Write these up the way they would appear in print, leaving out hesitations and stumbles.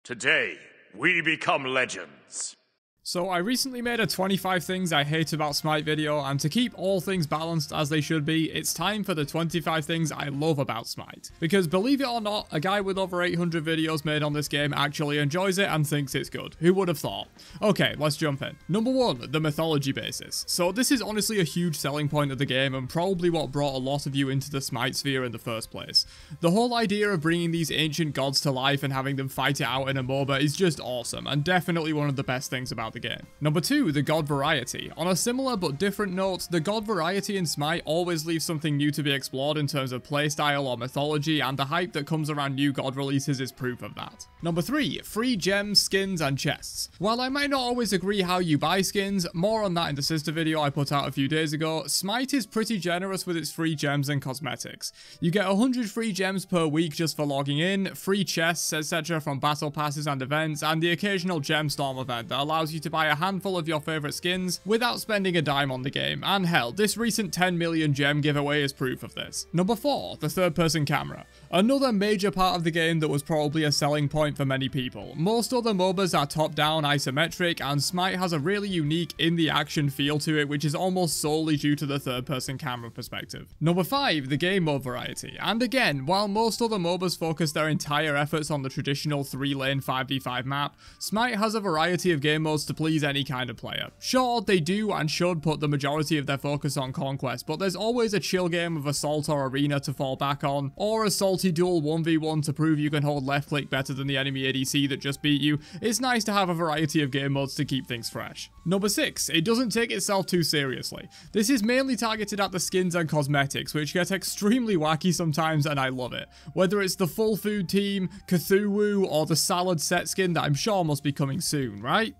Today, we become legends. So I recently made a 25 things I hate about Smite video, and to keep all things balanced as they should be, it's time for the 25 things I love about Smite. Because believe it or not, a guy with over 800 videos made on this game actually enjoys it and thinks it's good. Who would have thought? Okay, let's jump in. Number 1, the mythology basis. So this is honestly a huge selling point of the game and probably what brought a lot of you into the Smite sphere in the first place. The whole idea of bringing these ancient gods to life and having them fight it out in a MOBA is just awesome, and definitely one of the best things about the game. Number 2, the god variety. On a similar but different note, the god variety in Smite always leaves something new to be explored in terms of playstyle or mythology, and the hype that comes around new god releases is proof of that. Number 3, free gems, skins, and chests. While I might not always agree how you buy skins, more on that in the sister video I put out a few days ago, Smite is pretty generous with its free gems and cosmetics. You get 100 free gems per week just for logging in, free chests, etc. from battle passes and events, and the occasional gemstorm event that allows you to buy a handful of your favorite skins without spending a dime on the game, and hell, this recent 10 million gem giveaway is proof of this. Number 4, the third person camera. Another major part of the game that was probably a selling point for many people. Most other MOBAs are top-down isometric, and Smite has a really unique in-the-action feel to it, which is almost solely due to the third person camera perspective. Number 5, the game mode variety. And again, while most other MOBAs focus their entire efforts on the traditional 3-lane 5v5 map, Smite has a variety of game modes to please any kind of player. Sure, they do and should put the majority of their focus on conquest, but there's always a chill game of assault or arena to fall back on, or a salty duel 1v1 to prove you can hold left click better than the enemy ADC that just beat you. It's nice to have a variety of game modes to keep things fresh. Number 6, it doesn't take itself too seriously. This is mainly targeted at the skins and cosmetics, which get extremely wacky sometimes, and I love it. Whether it's the full food team, Cthulhu, or the salad set skin that I'm sure must be coming soon, right?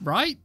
Right?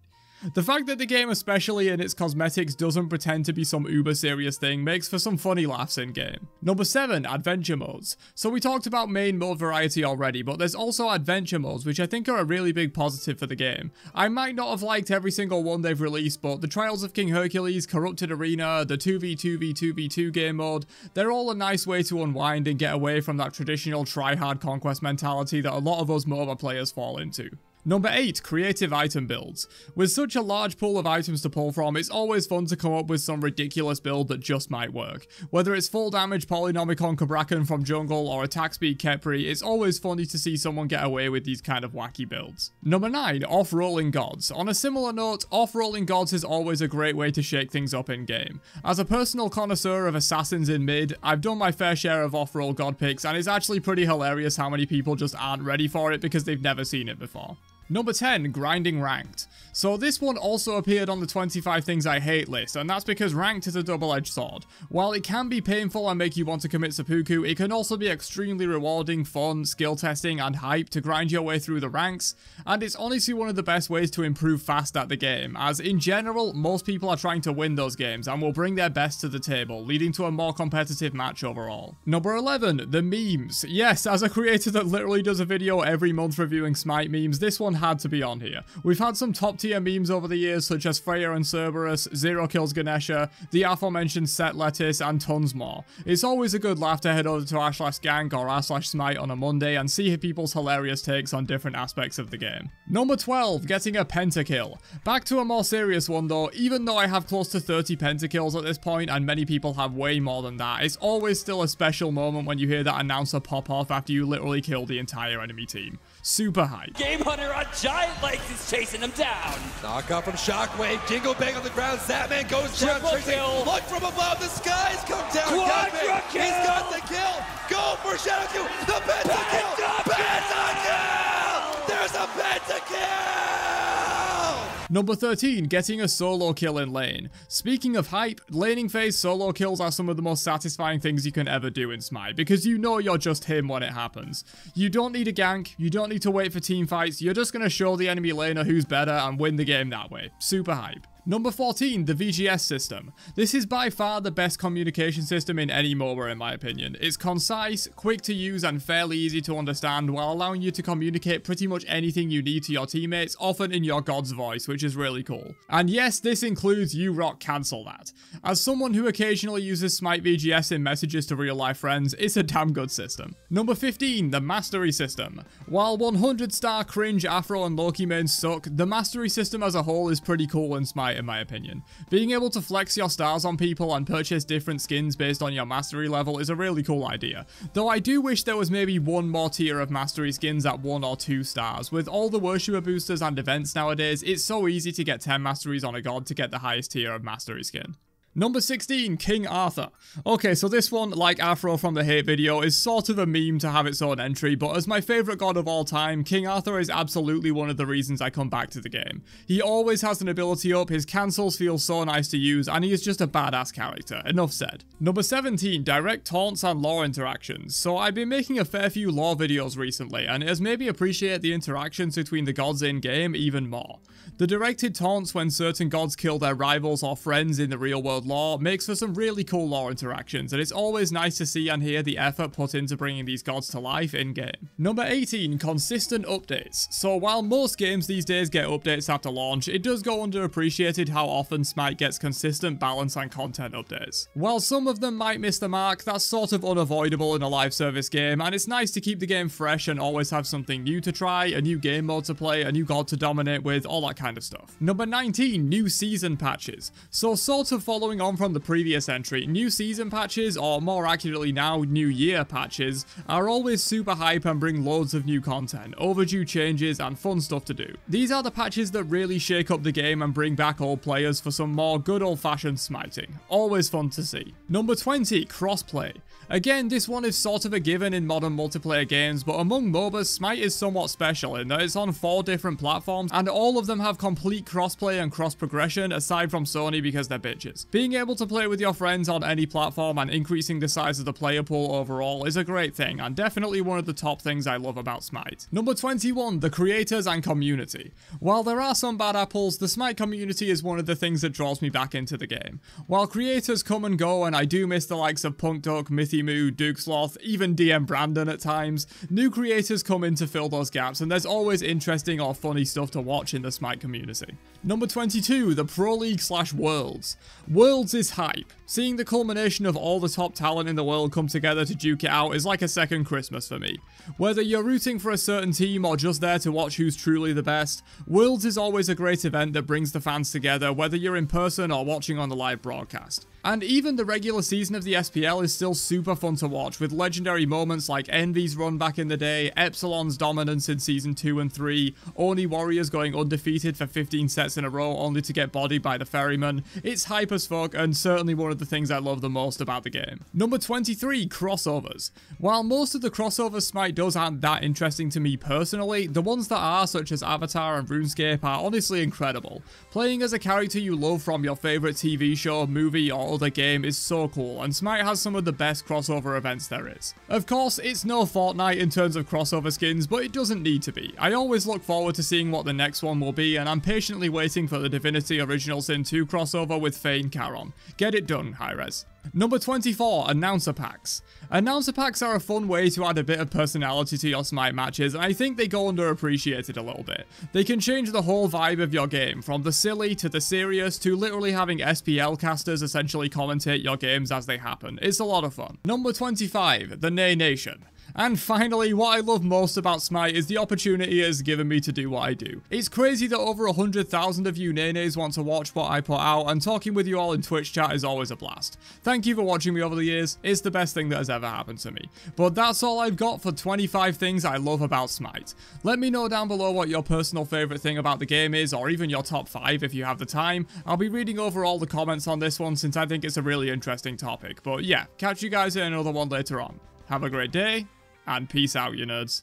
The fact that the game, especially in its cosmetics, doesn't pretend to be some uber serious thing makes for some funny laughs in game. Number 7, adventure modes. So we talked about main mode variety already, but there's also adventure modes, which I think are a really big positive for the game. I might not have liked every single one they've released, but the Trials of King Hercules, Corrupted Arena, the 2v2v2v2 game mode, they're all a nice way to unwind and get away from that traditional try-hard conquest mentality that a lot of us MOBA players fall into. Number 8, creative item builds. With such a large pool of items to pull from, it's always fun to come up with some ridiculous build that just might work. Whether it's full damage Polynomicon Cabrakan from jungle or attack speed Khepri, it's always funny to see someone get away with these kind of wacky builds. Number 9, off-rolling gods. On a similar note, off-rolling gods is always a great way to shake things up in game. As a personal connoisseur of assassins in mid, I've done my fair share of off-roll god picks, and it's actually pretty hilarious how many people just aren't ready for it because they've never seen it before. Number 10, grinding ranked. So this one also appeared on the 25 things I hate list, and that's because ranked is a double-edged sword. While it can be painful and make you want to commit seppuku, it can also be extremely rewarding, fun, skill testing, and hype to grind your way through the ranks, and it's honestly one of the best ways to improve fast at the game, as in general, most people are trying to win those games and will bring their best to the table, leading to a more competitive match overall. Number 11, the memes. Yes, as a creator that literally does a video every month reviewing Smite memes, this one had to be on here. We've had some top tier memes over the years such as Freya and Cerberus, Zero Kills Ganesha, the aforementioned Set Lettuce, and tons more. It's always a good laugh to head over to r/gank or r/smite on a Monday and see people's hilarious takes on different aspects of the game. Number 12, getting a pentakill. Back to a more serious one though, even though I have close to 30 pentakills at this point and many people have way more than that, it's always still a special moment when you hear that announcer pop off after you literally kill the entire enemy team. Super hype. Game Hunter on giant legs is chasing him down. Knock off from Shockwave, Jingle Bang on the ground, Zatman goes down, Triple kill. Look from above, the skies come down, Quadra kill. He's got the kill, go for Shadow Q, the pentakill, pentakill, there's a pentakill! Number 13, getting a solo kill in lane. Speaking of hype, laning phase solo kills are some of the most satisfying things you can ever do in Smite, because you know you're just him when it happens. You don't need a gank, you don't need to wait for team fights, you're just going to show the enemy laner who's better and win the game that way. Super hype. Number 14, the VGS system. This is by far the best communication system in any MOBA in my opinion. It's concise, quick to use and fairly easy to understand while allowing you to communicate pretty much anything you need to your teammates, often in your god's voice, which is really cool. And yes, this includes you rock cancel that. As someone who occasionally uses Smite VGS in messages to real life friends, it's a damn good system. Number 15, the mastery system. While 100-star cringe Afro and Loki mains suck, the mastery system as a whole is pretty cool in Smite in my opinion. Being able to flex your stars on people and purchase different skins based on your mastery level is a really cool idea. Though I do wish there was maybe one more tier of mastery skins at 1 or 2 stars. With all the worshipper boosters and events nowadays, it's so easy to get 10 masteries on a god to get the highest tier of mastery skin. Number 16, King Arthur. Okay, so this one, like Afro from the hate video, is sort of a meme to have its own entry, but as my favourite god of all time, King Arthur is absolutely one of the reasons I come back to the game. He always has an ability up, his cancels feel so nice to use, and he is just a badass character, enough said. Number 17, direct taunts and lore interactions. So I've been making a fair few lore videos recently, and it has made me appreciate the interactions between the gods in game even more. The directed taunts when certain gods kill their rivals or friends in the real world lore makes for some really cool lore interactions, and it's always nice to see and hear the effort put into bringing these gods to life in game. Number 18, consistent updates. So while most games these days get updates after launch, it does go underappreciated how often Smite gets consistent balance and content updates. While some of them might miss the mark, that's sort of unavoidable in a live service game, and it's nice to keep the game fresh and always have something new to try, a new game mode to play, a new god to dominate with, all that kind of stuff. Number 19, new season patches. So sort of following on from the previous entry, new season patches, or more accurately now, new year patches, are always super hype and bring loads of new content, overdue changes and fun stuff to do. These are the patches that really shake up the game and bring back old players for some more good old-fashioned smiting. Always fun to see. Number 20, crossplay. Again, this one is sort of a given in modern multiplayer games, but among MOBAs, Smite is somewhat special in that it's on 4 different platforms, and all of them have complete crossplay and cross-progression, aside from Sony because they're bitches. Being able to play with your friends on any platform and increasing the size of the player pool overall is a great thing, and definitely one of the top things I love about Smite. Number 21, the creators and community. While there are some bad apples, the Smite community is one of the things that draws me back into the game. While creators come and go, and I do miss the likes of PunkDuck, Mythy Moo, Duke Sloth, even DM Brandon at times, new creators come in to fill those gaps, and there's always interesting or funny stuff to watch in the Smite community. Number 22, the Pro League / Worlds. Worlds is hype. Seeing the culmination of all the top talent in the world come together to duke it out is like a second Christmas for me. Whether you're rooting for a certain team or just there to watch who's truly the best, Worlds is always a great event that brings the fans together, whether you're in person or watching on the live broadcast. And even the regular season of the SPL is still super fun to watch, with legendary moments like Envy's run back in the day, Epsilon's dominance in Season 2 and 3, Oni Warriors going undefeated for 15 sets in a row only to get bodied by the Ferryman. It's hype as fuck, and certainly one of the things I love the most about the game. Number 23, crossovers. While most of the crossovers Smite does aren't that interesting to me personally, the ones that are, such as Avatar and RuneScape, are honestly incredible. Playing as a character you love from your favourite TV show, movie, or other game is so cool, and Smite has some of the best crossover events there is. Of course, it's no Fortnite in terms of crossover skins, but it doesn't need to be. I always look forward to seeing what the next one will be, and I'm patiently waiting for the Divinity Original Sin 2 crossover with Fane Charon. Get it done, Hi-Rez. Number 24, announcer packs. Announcer packs are a fun way to add a bit of personality to your Smite matches, and I think they go underappreciated a little bit. They can change the whole vibe of your game, from the silly to the serious to literally having SPL casters essentially commentate your games as they happen. It's a lot of fun. Number 25, the NENATION. And finally, what I love most about Smite is the opportunity it has given me to do what I do. It's crazy that over 100,000 of you Nenes want to watch what I put out, and talking with you all in Twitch chat is always a blast. Thank you for watching me over the years, it's the best thing that has ever happened to me. But that's all I've got for 25 things I love about Smite. Let me know down below what your personal favourite thing about the game is, or even your top 5 if you have the time. I'll be reading over all the comments on this one since I think it's a really interesting topic. But yeah, catch you guys in another one later on. Have a great day, and peace out, you nerds.